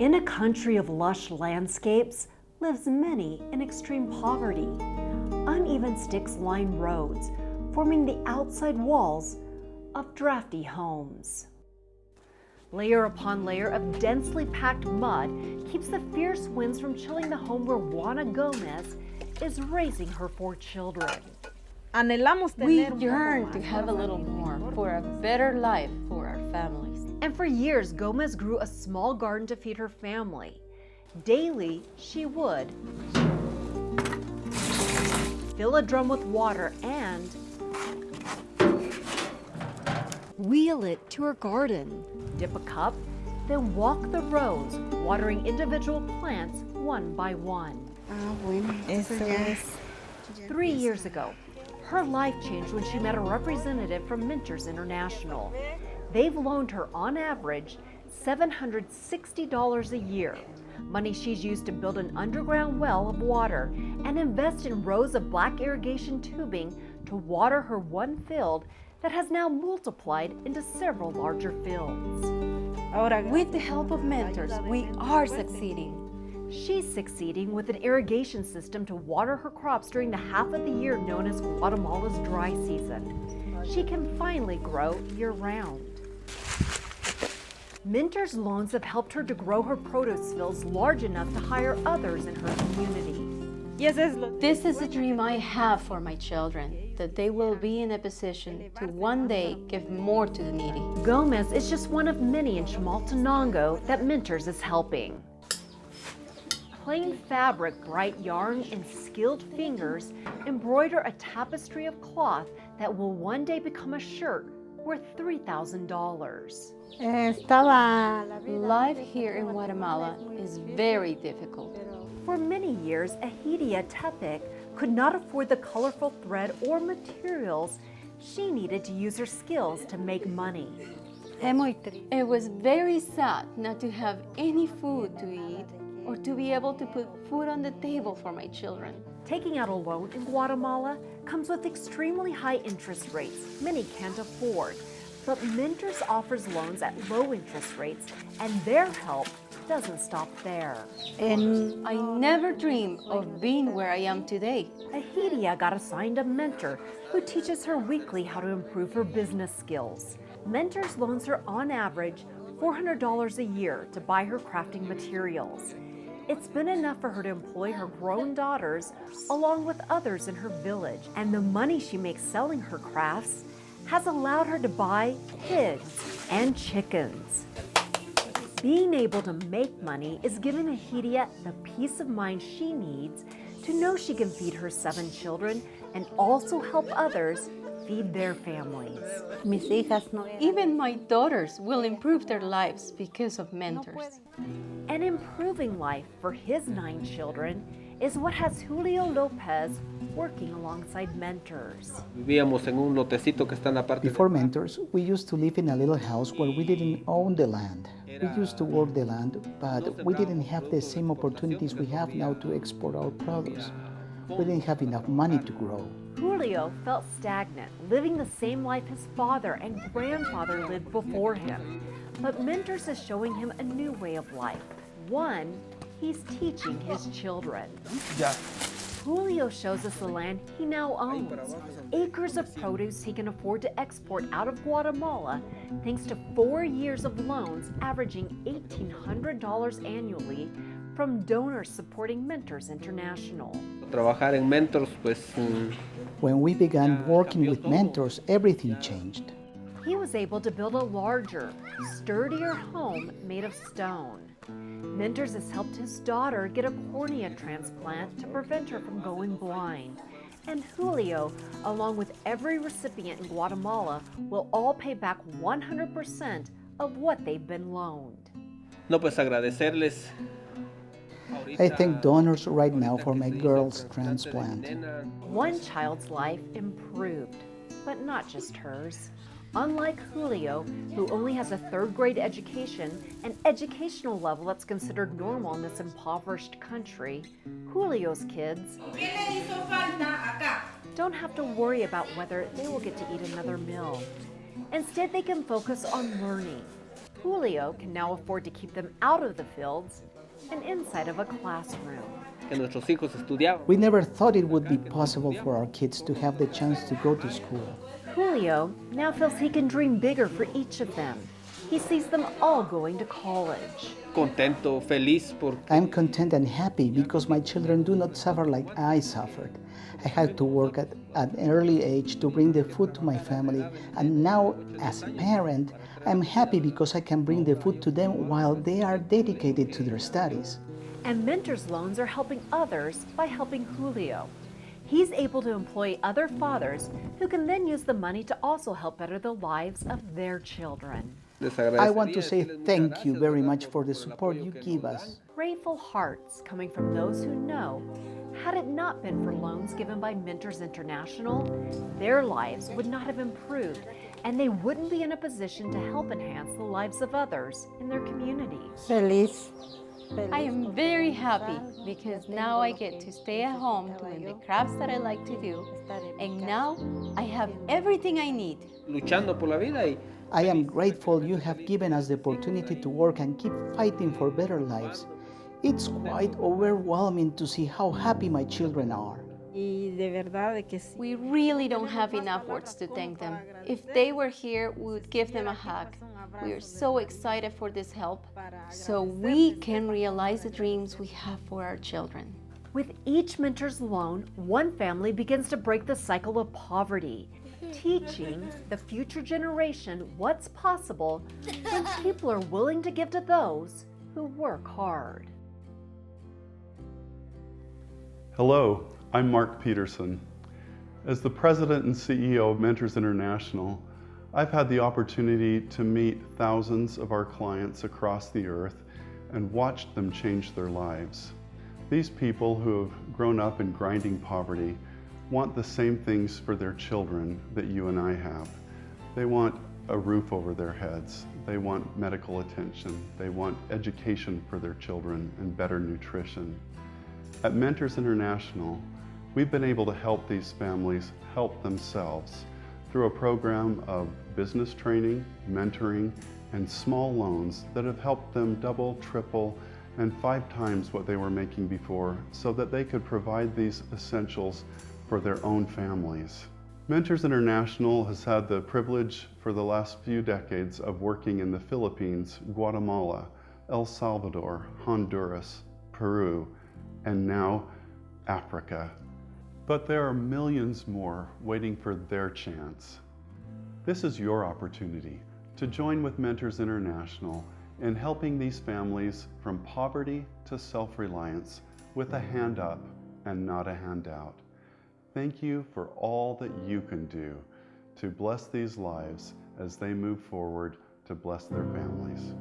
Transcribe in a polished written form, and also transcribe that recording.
In a country of lush landscapes lives many in extreme poverty. Uneven sticks line roads, forming the outside walls of drafty homes. Layer upon layer of densely packed mud keeps the fierce winds from chilling the home where Juana Gomez is raising her 4 children. We yearn to have a little more for a better life for our families. And for years, Gomez grew a small garden to feed her family. Daily, she would fill a drum with water and wheel it to her garden, dip a cup, then walk the rows, watering individual plants one by one. 3 years ago, her life changed when she met a representative from Mentors International. They've loaned her, on average, $760 a year, money she's used to build an underground well of water and invest in rows of black irrigation tubing to water her one field that has now multiplied into several larger fields. With the help of Mentors, we are succeeding. She's succeeding with an irrigation system to water her crops during the half of the year known as Guatemala's dry season. She can finally grow year-round. Mentors loans have helped her to grow her produce fields large enough to hire others in her community. This is a dream I have for my children, that they will be in a position to one day give more to the needy. Gomez is just one of many in Chimaltenango that Mentors is helping. Plain fabric, bright yarn, and skilled fingers embroider a tapestry of cloth that will one day become a shirt worth $3,000. Life here in Guatemala is very difficult. For many years, Ahidia Tepec could not afford the colorful thread or materials she needed to use her skills to make money. It was very sad not to have any food to eat or to be able to put food on the table for my children. Taking out a loan in Guatemala comes with extremely high interest rates many can't afford. But Mentors offers loans at low interest rates, and their help doesn't stop there. I never dreamed of being where I am today. Ahidia got assigned a mentor who teaches her weekly how to improve her business skills. Mentors loans her on average $400 a year to buy her crafting materials. It's been enough for her to employ her grown daughters along with others in her village, and the money she makes selling her crafts has allowed her to buy pigs and chickens. Being able to make money is giving Ahidia the peace of mind she needs to know she can feed her 7 children and also help others feed their families. Even my daughters will improve their lives because of Mentors. And improving life for his 9 children is what has Julio Lopez working alongside Mentors. Before Mentors, we used to live in a little house where we didn't own the land. We used to work the land, but we didn't have the same opportunities we have now to export our products. We didn't have enough money to grow. Julio felt stagnant, living the same life his father and grandfather lived before him. But Mentors is showing him a new way of life, one he's teaching his children. Julio shows us the land he now owns, acres of produce he can afford to export out of Guatemala thanks to 4 years of loans averaging $1,800 annually from donors supporting Mentors International. When we began working with Mentors, everything changed. He was able to build a larger, sturdier home made of stone. Mentors has helped his daughter get a cornea transplant to prevent her from going blind. And Julio, along with every recipient in Guatemala, will all pay back 100% of what they've been loaned. I thank donors right now for my girl's transplant. One child's life improved, but not just hers. Unlike Julio, who only has a 3rd grade education, an educational level that's considered normal in this impoverished country, Julio's kids don't have to worry about whether they will get to eat another meal. Instead, they can focus on learning, Julio can now afford to keep them out of the fields and inside of a classroom. Que nuestros hijos estudiaban. We never thought it would be possible for our kids to have the chance to go to school. Julio now feels he can dream bigger for each of them. He sees them all going to college. Contento, feliz porque I'm content and happy because my children do not suffer like I suffered. I had to work at an early age to bring the food to my family, and now as a parent, I'm happy because I can bring the food to them while they are dedicated to their studies. And Mentors Loans are helping others by helping Julio. He's able to employ other fathers who can then use the money to also help better the lives of their children. les I want to agradecería say decirles muchas thank you gracias, very ¿verdad? much for the Por el support apoyo you que give nos us. Grateful hearts coming from those who know, had it not been for loans given by Mentors International, their lives would not have improved and they wouldn't be in a position to help enhance the lives of others in their communities. Feliz. I am very happy because now I get to stay at home doing the crafts that I like to do, and now I have everything I need. Luchando por la vida y I am grateful you have given us the opportunity to work and keep fighting for better lives. It's quite overwhelming to see how happy my children are. Y de verdad de que sí. We really don't have enough words to thank them. If they were here, we would give them a hug. We are so excited for this help, so we can realize the dreams we have for our children. With each Mentors Loan, one family begins to break the cycle of poverty, teaching the future generation what's possible when people are willing to give to those who work hard. Hello, I'm Mark Peterson. As the president and CEO of Mentors International, I've had the opportunity to meet thousands of our clients across the earth and watched them change their lives. These people who have grown up in grinding poverty want the same things for their children that you and I have. They want a roof over their heads. They want medical attention. They want education for their children and better nutrition. At Mentors International, we've been able to help these families help themselves through a program of business training, mentoring, and small loans that have helped them double, triple, and 5 times what they were making before so that they could provide these essentials for their own families. Mentors International has had the privilege for the last few decades of working in the Philippines, Guatemala, El Salvador, Honduras, Peru, and now Africa. But there are millions more waiting for their chance. This is your opportunity to join with Mentors International in helping these families from poverty to self-reliance with a hand up and not a handout. Thank you for all that you can do to bless these lives as they move forward to bless their families.